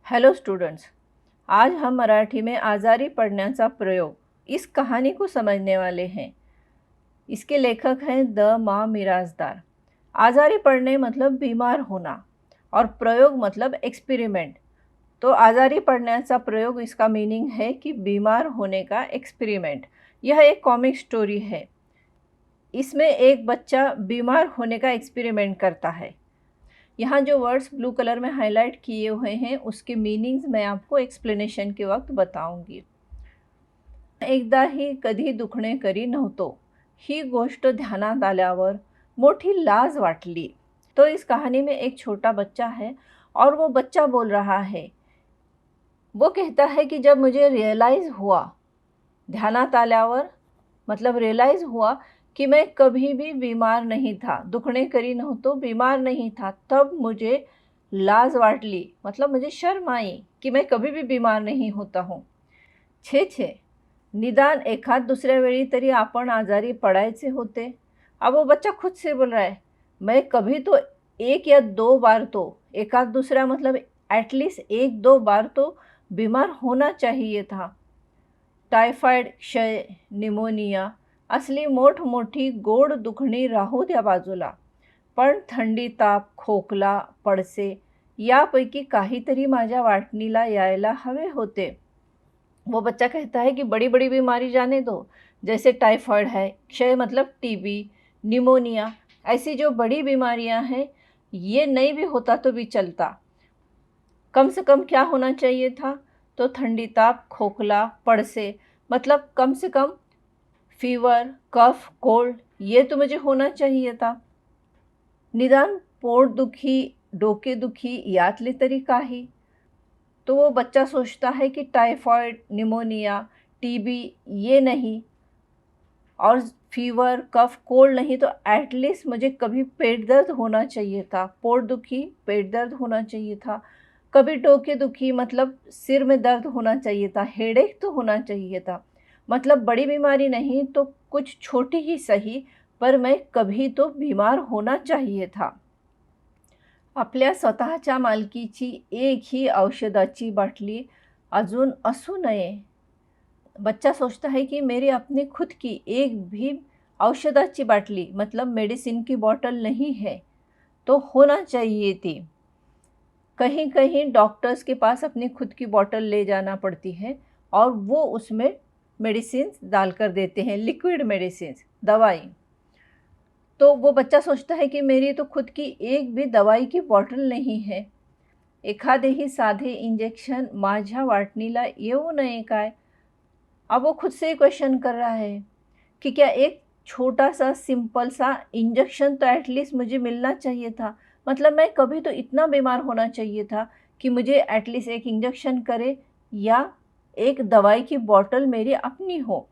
Hello students, आज हम मराठी में आजारी पडण्याचा प्रयोग इस कहानी को समझने वाले हैं। इसके लेखक हैं द मा मिराजदार। आजारी पड़ने मतलब बीमार होना और प्रयोग मतलब एक्सपेरिमेंट। तो आजारी पडण्याचा प्रयोग इसका मीनिंग है कि बीमार होने का एक्सपेरिमेंट। यह एक कॉमिक स्टोरी है। इसमें एक बच्चा बीमार होने का एक्सपेरिमेंट करता है। यहाँ जो वर्ड्स ब्लू कलर में हाईलाइट किए हुए हैं उसके मीनिंग्स मैं आपको एक्सप्लेनेशन के वक्त बताऊंगी। एकदाही कधी दुखणे करी नव्हतो, ही गोष्ट ध्यानात आल्यावर मोठी लाज वाटली। तो इस कहानी में एक छोटा बच्चा है और वो बच्चा बोल रहा है। वो कहता है कि जब मुझे रियलाइज़ हुआ, ध्यानात आल्यावर मतलब रियलाइज़ हुआ कि मैं कभी भी बीमार नहीं था, दुखणे करी नव्हतो, बीमार नहीं था, तब मुझे लाज वाटली मतलब मुझे शर्म आई कि मैं कभी भी बीमार नहीं होता हूँ। छे निदान एखाद दुसऱ्या वेळी तरी आपण आजारी पडायचे होते। अब वो बच्चा खुद से बोल रहा है, मैं कभी तो एक या दो बार तो, एकाद दूसरा मतलब एटलीस्ट एक दो बार तो बीमार होना चाहिए था। टायफॉइड, क्षय, निमोनिया असली मोठमोठी गोड दुखणी राहू द्या बाजूला, पण थंडी, ताप, खोकला, पडसे यापैकी काहीतरी माझ्या वाटणीला यायला हवे होते। वो बच्चा कहता है कि बड़ी बड़ी बीमारी जाने दो, जैसे टाइफॉइड है, क्षय मतलब टीबी, निमोनिया, ऐसी जो बड़ी बीमारियां हैं ये नहीं भी होता तो भी चलता। कम से कम क्या होना चाहिए था? तो ठंडी, ताप, खोखला, पड़से मतलब कम से कम फीवर, कफ, कोल्ड ये तो मुझे होना चाहिए था। निदान पोटदुखी, डोकेदुखी यातली तरी काही। तो वो बच्चा सोचता है कि टाइफॉइड, निमोनिया, टीबी ये नहीं और फीवर, कफ, कोल्ड नहीं तो एटलीस्ट मुझे कभी पेट दर्द होना चाहिए था, पोट दुखी, पेट दर्द होना चाहिए था, कभी डोके दुखी मतलब सिर में दर्द होना चाहिए था, हेडेक तो होना चाहिए था। मतलब बड़ी बीमारी नहीं तो कुछ छोटी ही सही, पर मैं कभी तो बीमार होना चाहिए था। आपल्या स्वतःच्या मालकीची एकही औषधाची बाटली अजून असू नये। बच्चा सोचता है कि मेरी अपनी खुद की एक भी औषधाची बाटली मतलब मेडिसिन की बॉटल नहीं है, तो होना चाहिए थी। कहीं कहीं डॉक्टर्स के पास अपनी खुद की बॉटल ले जाना पड़ती है और वो उसमें मेडिसिन डाल कर देते हैं, लिक्विड मेडिसिन, दवाई। तो वो बच्चा सोचता है कि मेरी तो खुद की एक भी दवाई की बॉटल नहीं है। एखादेही साधे इंजेक्शन माझ्या वाटणीला येऊ नये काय? अब वो खुद से ही क्वेश्चन कर रहा है कि क्या एक छोटा सा सिंपल सा इंजेक्शन तो एटलीस्ट मुझे मिलना चाहिए था। मतलब मैं कभी तो इतना बीमार होना चाहिए था कि मुझे एटलीस्ट एक इंजेक्शन करे या एक दवाई की बॉटल मेरी अपनी हो।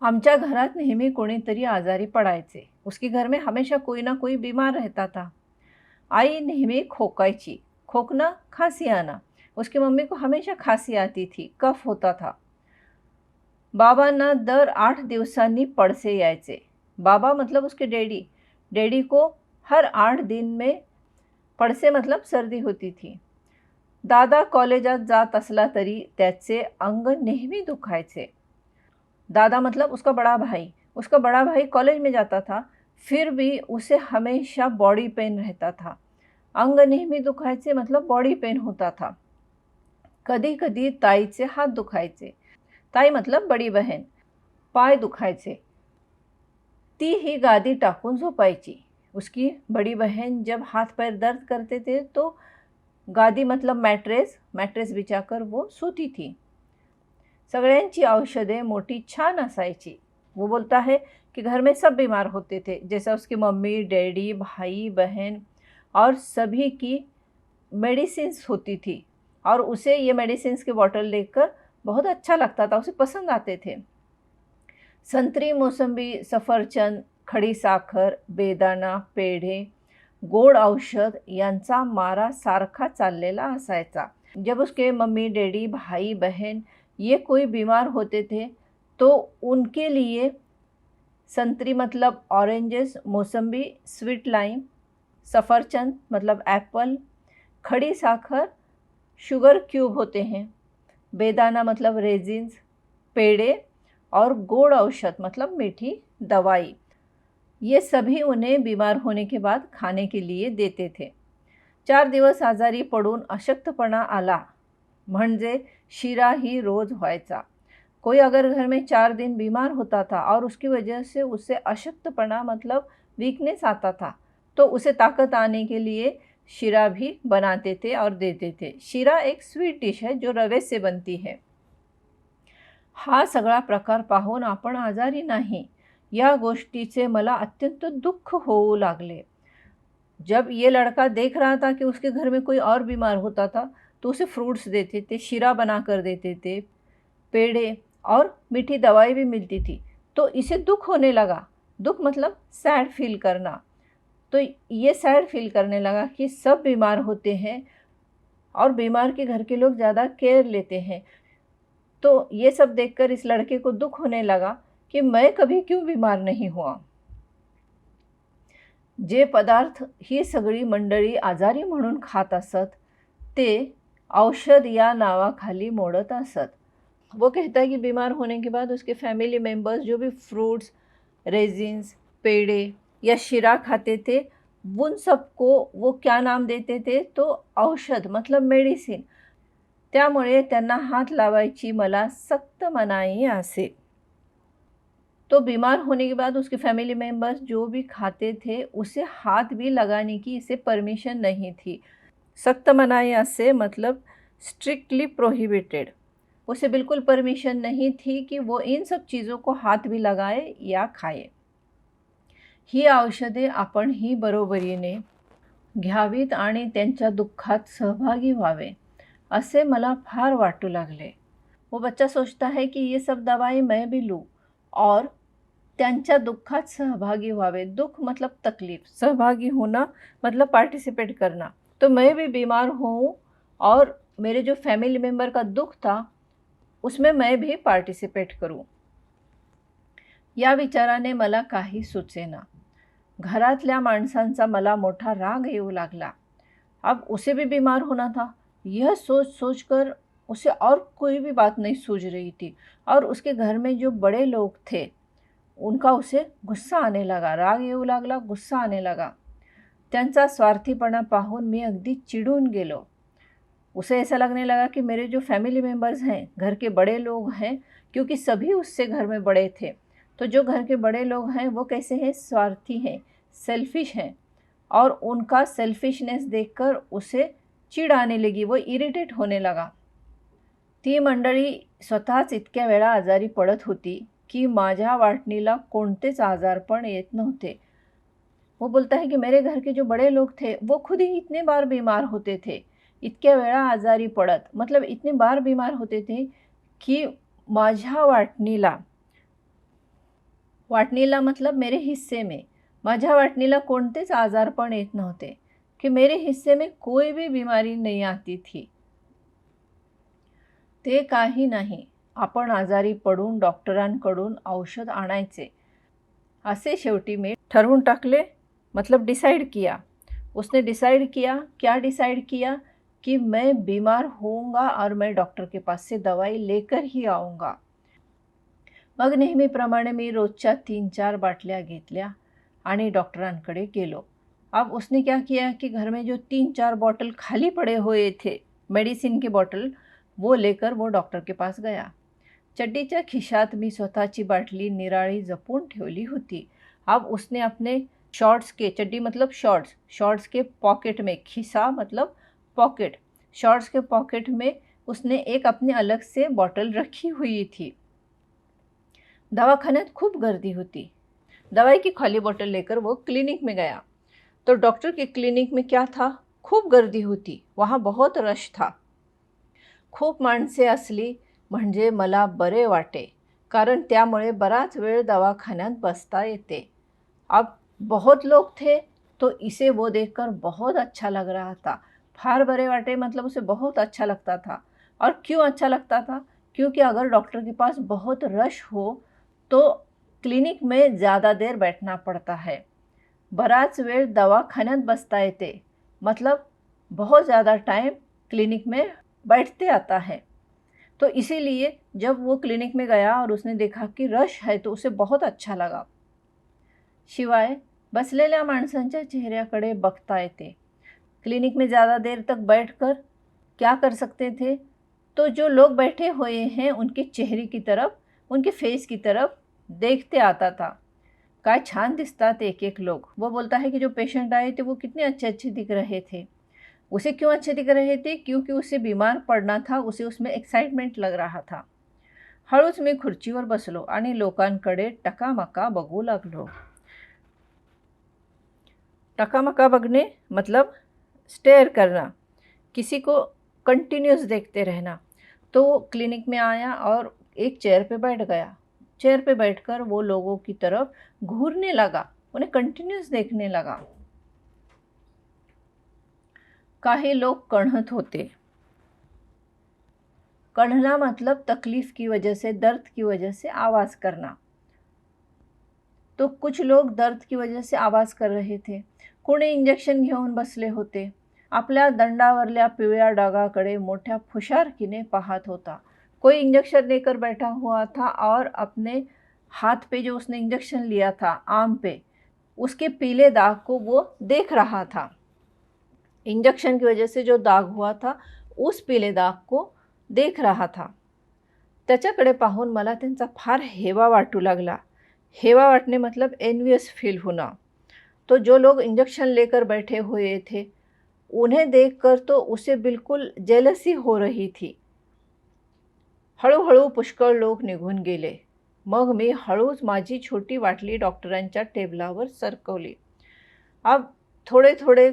आमच्या घरात नेहमी कोणीतरी आजारी पडायचे। उसके घर में हमेशा कोई ना कोई बीमार रहता था। आई नेहमी खोकायची, खोकना, खांसी आना। उसकी मम्मी को हमेशा खांसी आती थी, कफ होता था। बाबांना दर 8 दिवसांनी पड़से यायचे। बाबा मतलब उसके डैडी। डैडी को हर 8 दिन में पड़से मतलब सर्दी होती थी। दादा कॉलेजात जात असला तरी त्याचे अंग नेहमी दुखायचे। दादा मतलब उसका बड़ा भाई। उसका बड़ा भाई कॉलेज में जाता था, फिर भी उसे हमेशा बॉडी पेन रहता था। अंग नेहमी दुखायचे मतलब बॉडी पेन होता था। कधी कधी ताईचे हात दुखायचे। ताई मतलब बड़ी बहन। पाय दुखायचे। ती ही गादी टाकून झोपायची। उसकी बड़ी बहन जब हाथ पैर दर्द करते थे तो गादी मतलब मैट्रेस, मैट्रेस बिछाकर वो सोती थी। सगळ्यांची औषधे मोठी छान असायची। वो बोलता है कि घर में सब बीमार होते थे, जैसा उसकी मम्मी, डैडी, भाई, बहन और सभी की मेडिसिन्स होती थी और उसे ये मेडिसिन्स की बॉटल देखकर बहुत अच्छा लगता था, उसे पसंद आते थे। संत्री, मोसंबी, सफरचंद, खडी साखर, बेदाना, पेढे, गोड औषध यांचा मारा सारखा चाललेला असायचा। जब उसके मम्मी, डैडी, भाई, बहन ये कोई बीमार होते थे तो उनके लिए संतरी मतलब ऑरेंजेस, मौसम्बी स्वीट लाइम, सफ़रचंद मतलब एप्पल, खड़ी साखर शुगर क्यूब होते हैं, बेदाना मतलब रेजिन्स, पेड़े और गुड़ औषध मतलब मीठी दवाई। ये सभी उन्हें बीमार होने के बाद खाने के लिए देते थे। 4 दिवस आजारी पडून अशक्तपणा आला म्हणजे शिरा ही रोज व्हायचा। कोई अगर घर में 4 दिन बीमार होता था और उसकी वजह से उसे अशक्तपना मतलब वीकनेस आता था, तो उसे ताकत आने के लिए शिरा भी बनाते थे और देते थे। शिरा एक स्वीट डिश है जो रवे से बनती है। हा सगळा प्रकार पाहून आपण आजारी नाही या गोष्टीचे मला अत्यंत दुःख होऊ लागले। जब ये लड़का देख रहा था कि उसके घर में कोई और बीमार होता था, तो उसे फ्रूट्स देते थे, शीरा बना कर देते थे, पेड़े और मीठी दवाई भी मिलती थी। तो इसे दुःख होने लगा। दुःख मतलब सैड फील करना। तो ये सैड फील करने लगा कि सब बीमार होते हैं और बीमार के घर के लोग ज़्यादा केयर लेते हैं। तो ये सब देखकर इस लड़के को दुःख होने लगा कि मैं कभी क्यों बीमार नहीं हुआ। जे पदार्थ ही सगळी मंडळी आजारी म्हणून खात असत, ते औषध या नावाखाली मोडत असत। वो कहता है कि बीमार होने के बाद उसके फैमिली मेंबर्स जो भी फ्रूट्स, रेजिन्स, पेड़े या शीरा खाते थे, उन सबको वो क्या नाम देते थे, तो औषध मतलब मेडिसिन। त्यामुळे त्यांना हात लावायची मला सख्त मनाई असे। तो बीमार होने के बाद उसके फैमिली मेंबर्स जो भी खाते थे उसे हाथ भी लगाने की इसे परमिशन नहीं थी। सख्त मनाही असे मतलब स्ट्रिक्टली प्रोहिबिटेड। उसे बिल्कुल परमिशन नहीं थी कि वो इन सब चीज़ों को हाथ भी लगाए या खाए। ही औषधे आपण ही बरोबरीने घ्यावीत आणि त्यांच्या दुःखात सहभागी व्हावे असे मला फार वाटू लागले। वो बच्चा सोचता है कि ये सब दवाई मैं भी लूँ और त्यांच्या दुःखात सहभागी व्हावे। दुःख मतलब तकलीफ, सहभागी होना मतलब पार्टिसिपेट करना। तो मैं भी बीमार हूँ और मेरे जो फैमिली मेंबर का दुःख था उसमें मैं भी पार्टिसिपेट करूँ। या विचाराने मला काही सुचेना। घरातल्या माणसांचा मला मोठा राग येऊ लागला। अब उसे भी बीमार होना था, यह सोच सोचकर उसे और कोई भी बात नहीं सूझ रही थी। और उसके घर में जो बड़े लोग थे उनका उसे गुस्सा आने लगा, राग येऊ लागला, गुस्सा आने लगा। त्यांचा स्वार्थीपणा पाहून मी अगदी चिढ़ून गेलो। उसे ऐसा लगने लगा कि मेरे जो फैमिली मेंबर्स हैं, घर के बड़े लोग हैं, क्योंकि सभी उससे घर में बड़े थे, तो जो घर के बड़े लोग हैं वो कैसे हैं, स्वार्थी हैं, सेल्फिश हैं। और उनका सेल्फिशनेस देखकर उसे चिढ़ आने लगी, वो इरिटेट होने लगा। ती मंडळी स्वतःच इतक्या वेळा आजारी पडत होती की माझ्या वाटणीला कोणतेच आजारपण येत नव्हते। वो बोलता है कि मेरे घर के जो बड़े लोग थे वो खुद ही इतने बार बीमार होते थे, इतक्या वेळा आजारी पडत, मतलब इतने बार बीमार होते थे कि माझ्या वाटणीला, वाटणीला मतलब मेरे हिस्से में, माझ्या वाटणीला कोणतेच आजारपण येत नव्हते, कि मेरे हिस्से में कोई भी बीमारी नहीं आती थी। ते काही नाही, आपण आजारी पडून डॉक्टरांकडून औषध आणायचे असे शेवटी मी ठरवून टाकले, मतलब डिसाइड किया। उसने डिसाइड किया, क्या डिसाइड किया कि मैं बीमार होऊंगा और मैं डॉक्टर के पास से दवाई लेकर ही आऊँगा। मग नेहमीप्रमाणे मी रोजच्या 3-4 बाटल्या घेतल्या आणि डॉक्टरांकडे गेलो। अब उसने क्या किया कि घर में जो 3-4 बॉटल खाली पड़े हुए थे मेडिसिन के बॉटल, वो लेकर वो डॉक्टर के पास गया। चड्डीच्या खिशात मी स्वतःची बाटली निराळी जपून ठेवली होती। अब उसने अपने शॉर्ट्स के, चड्डी मतलब शॉर्ट्स, शॉर्ट्स के पॉकेट में, खिसा मतलब पॉकेट, शॉर्ट्स के पॉकेट में उसने एक अपने अलग से बॉटल रखी हुई थी। दवाखान्यात खूब गर्दी होती। दवाई की खाली बॉटल लेकर वो क्लिनिक में गया। तो डॉक्टर के क्लिनिक में क्या था, खूब गर्दी होती, वहाँ बहुत रश था। खूप माणसे असली म्हणजे मला बरे वाटे, कारण त्यामुळे बराच वेळ दवाखान्यात बसता येते। अब बहुत लोग थे तो इसे वो देखकर बहुत अच्छा लग रहा था। फार बरे वाटे मतलब उसे बहुत अच्छा लगता था। और क्यों अच्छा लगता था, क्योंकि अगर डॉक्टर के पास बहुत रश हो तो क्लिनिक में ज़्यादा देर बैठना पड़ता है, बराच वेळ दवाखान्यात बसता येते, मतलब बहुत ज़्यादा टाइम क्लिनिक में बैठते आता है। तो इसीलिए जब वो क्लिनिक में गया और उसने देखा की रश है तो उसे बहुत अच्छा लगा. शिवाय बसलेल्या माणसांच्या चेहऱ्याकडे बघता येते. क्लिनिक में ज़्यादा देर तक बैठकर क्या कर सकते थे, तो जो लोग बैठे हुए हैं उनके चेहरे की तरफ, उनके फेस की तरफ देखते आता था. काय छान दिसतात एक एक लोग. वो बोलता है कि जो पेशेंट आए थे वो कितने अच्छे अच्छे दिख रहे थे. उसे क्यों अच्छे दिख रहे थे, क्योंकि उसे बीमार पडना था, उसे उसमें एक्साइटमेंट लग रहा था. हळूच मी खुर्चीवर बसलो आणि लोकांकडे टकामका बघू लागलो. टकामका बघणे मतलब स्टेयर करना, किसी को कंटिन्यूस देखते रहना. तो वो क्लिनिक में आया और एक चेयर पे बैठ गया. चेयर पे बैठकर वो लोगों की तरफ घूरने लगा, उन्हें कंटिन्यूस देखने लगा. काही लोग कणहत होते. कणहना मतलब तकलीफ की वजह से, दर्द की वजह से आवाज़ करना. तो कुछ लोग दर्द की वजह से आवाज़ कर रहे थे. कोणी इंजेक्शन घेऊन बसले होते. आपल्या दंडावरल्या पिवळ्या डागाकडे मोठ्या फुशारकीने पाहत होता. कोई इंजेक्शन लेकर बैठा हुआ था और अपने हाथ पे जो उसने इंजेक्शन लिया था आर्म पे, उसके पीले दाग को वो देख रहा था. इंजेक्शन की वजह से जो दाग हुआ था उस पीले दाग को देख रहा था. त्याच्याकडे पाहून मला त्यांचा फार हेवा वाटू लागला. हेवा वाटने मतलब एनवियस फील होना. तो जो लोग इंजेक्शन लेकर बैठे हुए थे उन्हें देखकर तो उसे बिल्कुल जेलसी हो रही थी. हळूहळू पुष्कळ लोक निघून गेले. मग मी हळूच माझी छोटी बाटली डॉक्टरांच्या टेबलावर सरकवली. अब थोड़े थोड़े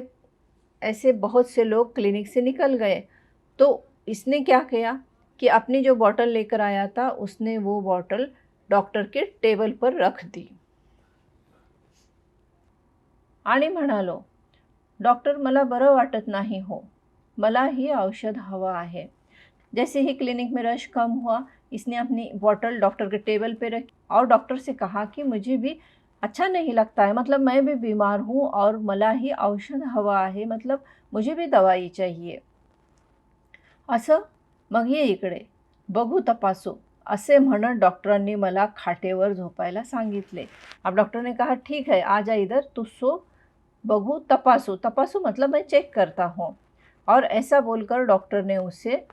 ऐसे बहुत से लोग क्लिनिक से निकल गए. तो इसने क्या किया कि अपनी जो बॉटल लेकर आया था उसने वो बॉटल डॉक्टर के टेबल पर रख दी. आणि म्हणालो, डॉक्टर मला बरं वाटत नाही हो, मला ही औषध हवा आहे. जैसे ही क्लिनिक में रश कम हुआ, इसने अपनी बॉटल डॉक्टर के टेबल पे रखी और डॉक्टर से कहा कि मुझे भी अच्छा नहीं लगता है, मतलब मैं भी बीमार हूँ और मला ही औषध हवा आहे, मतलब मुझे भी दवाई चाहिए. असं मग ये इकडे बघू तपासू असे म्हणत डॉक्टरांनी मला खाटेवर झोपायला सांगितले. अब डॉक्टर ने कहा ठीक है आ जा इधर, तू सो, बघू तपासू. तपासू मतलब मैं चेक करता हूँ. और ऐसा बोलकर डॉक्टर ने उसे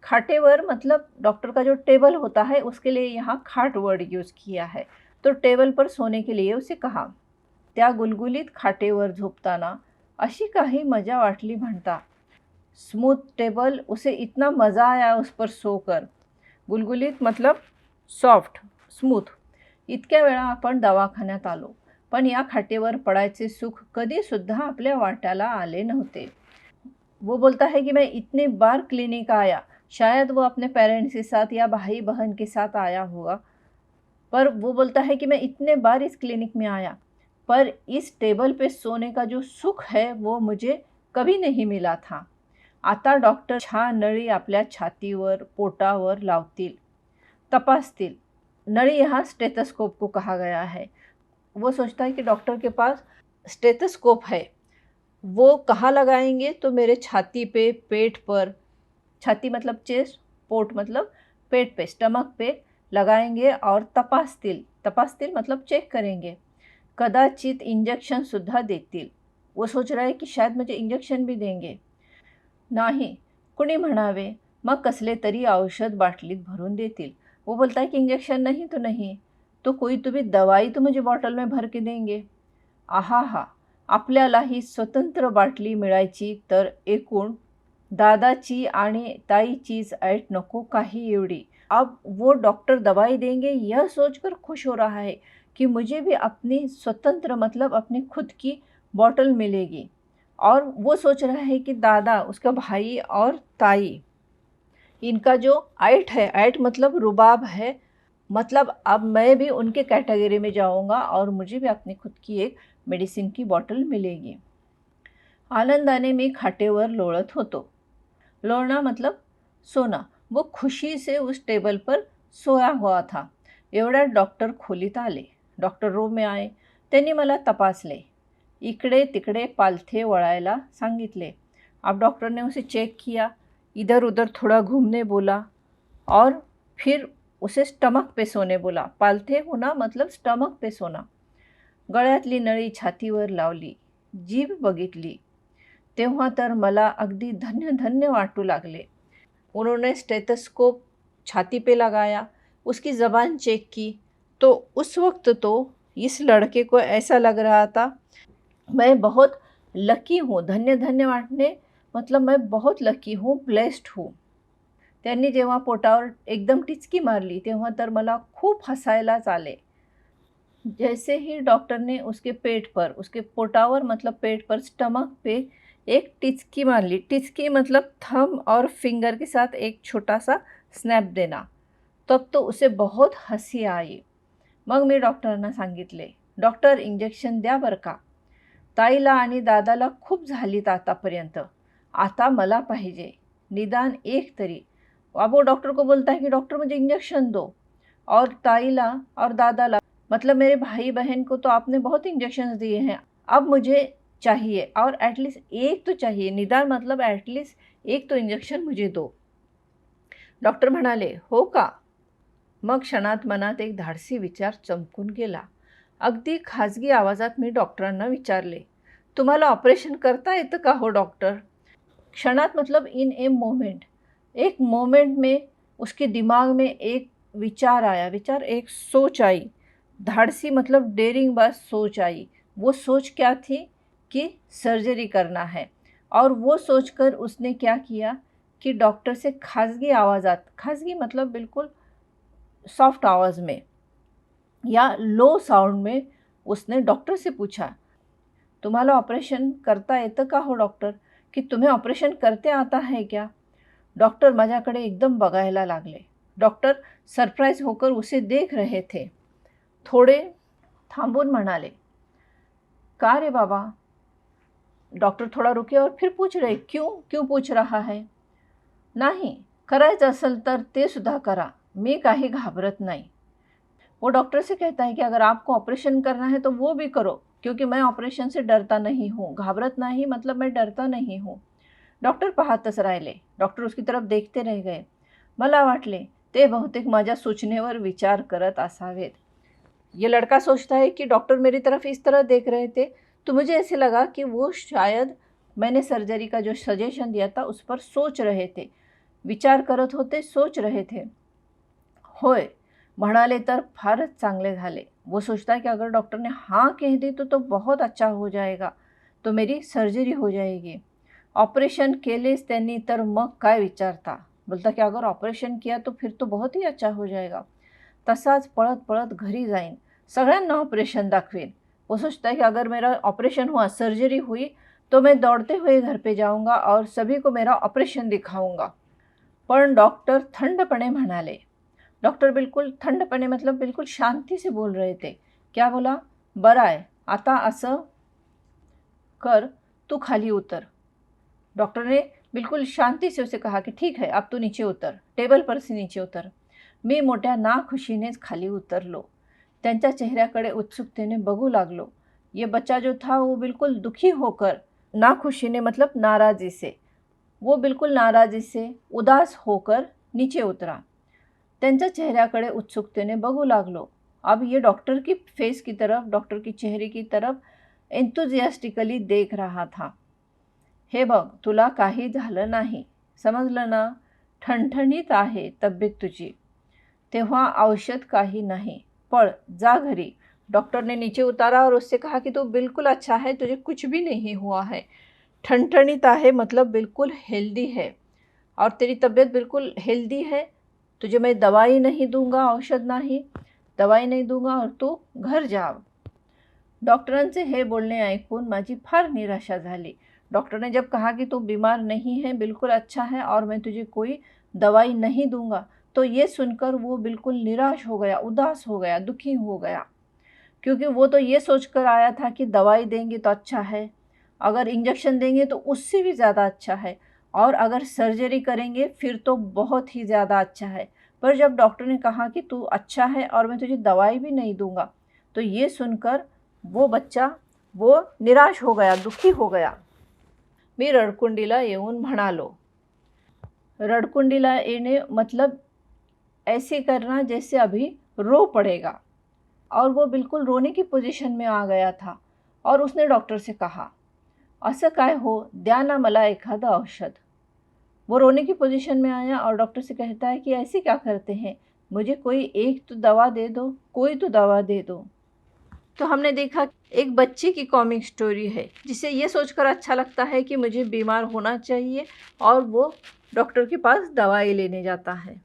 खाटेवर, मतलब डॉक्टर का जो टेबल होता है उसके लिए यहाँ खाट वर्ड यूज़ किया है, तो टेबल पर सोने के लिए उसे कहा. त्या गुलगुलीत खाटेवर झोपताना अशी काही मजा वाटली म्हणता. स्मूथ टेबल, उसे इतना मज़ा आया उस पर सोकर. गुलगुलीत मतलब सॉफ्ट, स्मूथ. इतक्या वेळा आपण दवाखान्यात आलो, पण या खाटेवर पडायचे सुख कधीसुद्धा आपल्या वाट्याला आले नव्हते. वो बोलता है कि मैं इतने बार क्लिनिक आया, शायद वो अपने पेरेंट्स के साथ या भाई बहन के साथ आया होगा, पर वो बोलता है कि मैं इतने बार इस क्लिनिक में आया, पर इस टेबल पे सोने का जो सुख है वो मुझे कभी नहीं मिला था. आता डॉक्टर छान नळी आपल्या छातीवर, पोटावर लावतील, तपासतील. नळी यहाँ स्टेथोस्कोप को कहा गया है. वो सोचता है कि डॉक्टर के पास स्टेथोस्कोप है, वो कहाँ लगाएंगे, तो मेरे छाती पे, पेट पर, छाती मतलब चेस्ट, पोट मतलब पेट पे, स्टमक पे लगाएंगे और तपासतील. तपासतील मतलब चेक करेंगे. कदाचित इंजेक्शनसुद्धा देतील. वो सोच रहा है कि शायद मुझे इंजेक्शन भी देंगे. नाही, कुणी म्हणावे, मग कसले तरी औषध बाटलीत भरून देतील. वो बोलता है कि इंजेक्शन नहीं तो नहीं, तो कोई तो भी दवाई तो मुझे बॉटल में भर के देंगे. आहा, आपल्याला ही स्वतंत्र बाटली मिळायची तर एकूण दादाची आणि ताईचीच ऐट नको काही एवढी. अब वो डॉक्टर दवाई देंगे यह सोचकर खुश हो रहा है कि मुझे भी अपनी स्वतंत्र मतलब अपनी खुद की बॉटल मिलेगी. और वो सोच रहा है कि दादा, उसका भाई और ताई, इनका जो ऐट है, ऐट मतलब रुबाब है, मतलब अब मैं भी उनके कैटेगरी में जाऊंगा और मुझे भी अपनी खुद की एक मेडिसिन की बॉटल मिलेगी. आनंदाने मी खाटेवर लोळत होतो. लोळना मतलब सोना. वो खुशी से उस टेबल पर सोया हुआ था. एवढ्यात डॉक्टर खोलीत आले. डॉक्टर रूम में आए. त्यांनी मला तपासले. इकडे तिकडे पालथे वळायला सांगितले. अब डॉक्टर ने उसे चेक किया इधर उधर थोड़ा घूमने बोला और फिर उसे स्टमक पे सोने बोला. पालथे होणं मतलब स्टमक पे सोना. गळ्यातली नळी छातीवर लावली, जीभ बघितली. तेव्हा तर मला अगदी धन्य धन्य वाटू लागले. उन्होंने स्टेथोस्कोप छाती पे लगाया, उसकी ज़बान चेक की. तो उस वक्त तो इस लड़के को ऐसा लग रहा था मैं बहुत लकी हूँ. धन्य धन्य वाटणे मतलब मैं बहुत लकी हूँ, ब्लेस्ड हूँ. त्यांनी जेव्हा पोटावर एकदम टिचकी मारली तेव्हा तर मला खूप हसायलाच आले. जैसे ही डॉक्टर ने उसके पेट पर, उसके पोटावर मतलब पेट पर, स्टमक पे एक टिचकी मारली. टिचकी मतलब थंब और फिंगर के साथ एक छोटा सा स्नॅप देना. तब तो उसे बहुत हसी आई. मग मी डॉक्टरांना सांगितले, डॉक्टर इंजेक्शन द्या बरं का. ताईला आणि दादाला खूप झालीत आतापर्यंत. आता मला पाहिजे निदान एक तरी. अब वो डॉक्टर को बोलता है कि डॉक्टर मुझे इंजेक्शन दो. और ताईला और दादाला मतलब मेरे भाई बहन को तो आपने बहुत इंजेक्शन्स दिए हैं, अब मुझे चाहिए और एटलीस्ट एक तो चाहिए. निदान मतलब एटलीस्ट एक तो इंजेक्शन मुझे दो. डॉक्टर म्हणाले, हो का. मग क्षणात मनात एक धाडसी विचार चमकून गेला. अगदी खाजगी आवाजात मी डॉक्टरांना विचारले, तुम्हाला ऑपरेशन करता येतं का हो डॉक्टर. क्षणात मतलब इन ए मोमेंट, एक मोमेंट में उसके दिमाग में एक विचार आया. विचार एक सोच आई. धाड़सी मतलब डेरिंग बात सोच आई. वो सोच क्या थी कि सर्जरी करना है. और वो सोचकर उसने क्या किया कि डॉक्टर से खाजगी आवाज़ात, खाजगी मतलब बिल्कुल सॉफ्ट आवाज़ में या लो साउंड में उसने डॉक्टर से पूछा, तुम्हाला ऑपरेशन करता येतं का हो डॉक्टर, की तुम्हें ऑपरेशन करते आता है क्या. डॉक्टर माझ्याकडे एकदम बघायला लागले. डॉक्टर सरप्राइज होकर उसे देख रहे थे. थोड़े थांबून म्हणाले, का रे बाबा. डॉक्टर थोड़ा रुके और फिर पूछ रहे, क्यों क्यों पूछ रहा है. नाही, करायचं असेल तर ते सुद्धा करा, मी काही घाबरत नाही. वो डॉक्टर से कहता है कि अगर आपको ऑपरेशन करना है तो वो भी करो, क्योंकि मैं ऑपरेशन से डरता नहीं हूँ. घाबरत नाही मतलब मैं डरता नहीं हूँ. डॉक्टर पाहतच राहिले. डॉक्टर उसकी तरफ देखते रह गए. मला वाटले ते बहुतेक माझ्या सूचनेवर विचार करत असावेत. ये लड़का सोचता है कि डॉक्टर मेरी तरफ इस तरह देख रहे थे, तो मुझे ऐसे लगा कि वो शायद मैंने सर्जरी का जो सजेशन दिया था उस पर सोच रहे थे, विचार करत होते, सोच रहे थे. होय म्हणाले तर फारच चांगले झाले. वो सोचता है कि अगर डॉक्टर ने हाँ कह दी तो बहुत अच्छा हो जाएगा, तो मेरी सर्जरी हो जाएगी. ऑपरेशन केलेच त्यांनी तर मग काय विचारता. बोलता कि अगर ऑपरेशन किया तो फिर तो बहुत ही अच्छा हो जाएगा. तसाच पळत पळत घरी जाईन, सगळ्यांना ऑपरेशन दाखवेन. वो सोचता है कि अगर मेरा ऑपरेशन हुआ, सर्जरी हुई, तो मैं दौड़ते हुए घर पे जाऊंगा और सभी को मेरा ऑपरेशन दिखाऊंगा. पण डॉक्टर थंडपणे म्हणाले. डॉक्टर बिल्कुल थंडपणे मतलब बिल्कुल शांति से बोल रहे थे. क्या बोला, बरं आहे, आता असं कर, तू खाली उतर. डॉक्टर ने बिल्कुल शांति से उसे कहा कि ठीक है, अब तू नीचे उतर, टेबल पर से नीचे उतर. मी मोठ्या नाखुशीनेच खाली उतरलो. त्यांच्या चेहऱ्याकडे उत्सुकतेने बघू लागलो. ये बच्चा जो था वो बिल्कुल दुखी होकर, नाखुशीने मतलब नाराज़ी से, वो बिल्कुल नाराज़ी से, उदास होकर नीचे उतरा. त्यांच्या चेहऱ्याकडे उत्सुकतेने बघू लागलो. अब ये डॉक्टर की फेस की तरफ, डॉक्टर की चेहरे की तरफ एंथुजियास्टिकली देख रहा था. हे बघ, तुला काही झालं नाही, समजलं ना. ठणठणीत आहे तब्येत तुझी. तेव्हा औषध काही नाही, पळ, जा घरी. डॉक्टर ने नीचे उतारा और उससे कहा कि तू बिल्कुल अच्छा है, तुझे कुछ भी नहीं हुआ है. ठणठणीत आहे मतलब बिल्कुल हेल्दी है, और तेरी तबीयत बिल्कुल हेल्दी है. तुझे मैं दवाई नहीं दूंगा, औषध नाही, दवाई नहीं दूंगा और तू घर जा. डॉक्टरांचे हे बोलणे ऐकून माझी फार निराशा झाली. डॉक्टर ने जब कहा कि तू बीमार नहीं है, बिल्कुल अच्छा है और मैं तुझे कोई दवाई नहीं दूंगा, तो ये सुनकर वो बिल्कुल निराश हो गया, उदास हो गया, दुखी हो गया. क्योंकि वो तो ये सोचकर आया था कि दवाई देंगे तो अच्छा है, अगर इंजेक्शन देंगे तो उससे भी ज़्यादा अच्छा है, और अगर सर्जरी करेंगे फिर तो बहुत ही ज़्यादा अच्छा है. पर जब डॉक्टर ने कहा कि तू अच्छा है और मैं तुझे दवाई भी नहीं दूंगा, तो ये सुनकर वो बच्चा वो निराश हो गया, दुखी हो गया. मी रडकुंडीला येऊन म्हणालो, रडकुंडीला येणे मतलब ऐसे करना जैसे अभी रो पड़ेगा। और वो बिल्कुल रोने की पोजीशन में आ गया था और उसने डॉक्टर से कहा, असं काय हो, द्या ना मला एखादं औषध। वो रोने की पोजीशन में आया और डॉक्टर से कहता है कि ऐसे क्या करते हैं, मुझे कोई एक तो दवा दे दो, कोई तो दवा दे दो। तो हमने देखा एक बच्चे की कॉमिक स्टोरी है, जिसे ये सोचकर अच्छा लगता है कि मुझे बीमार होना चाहिए और वो डॉक्टर के पास दवाई लेने जाता है।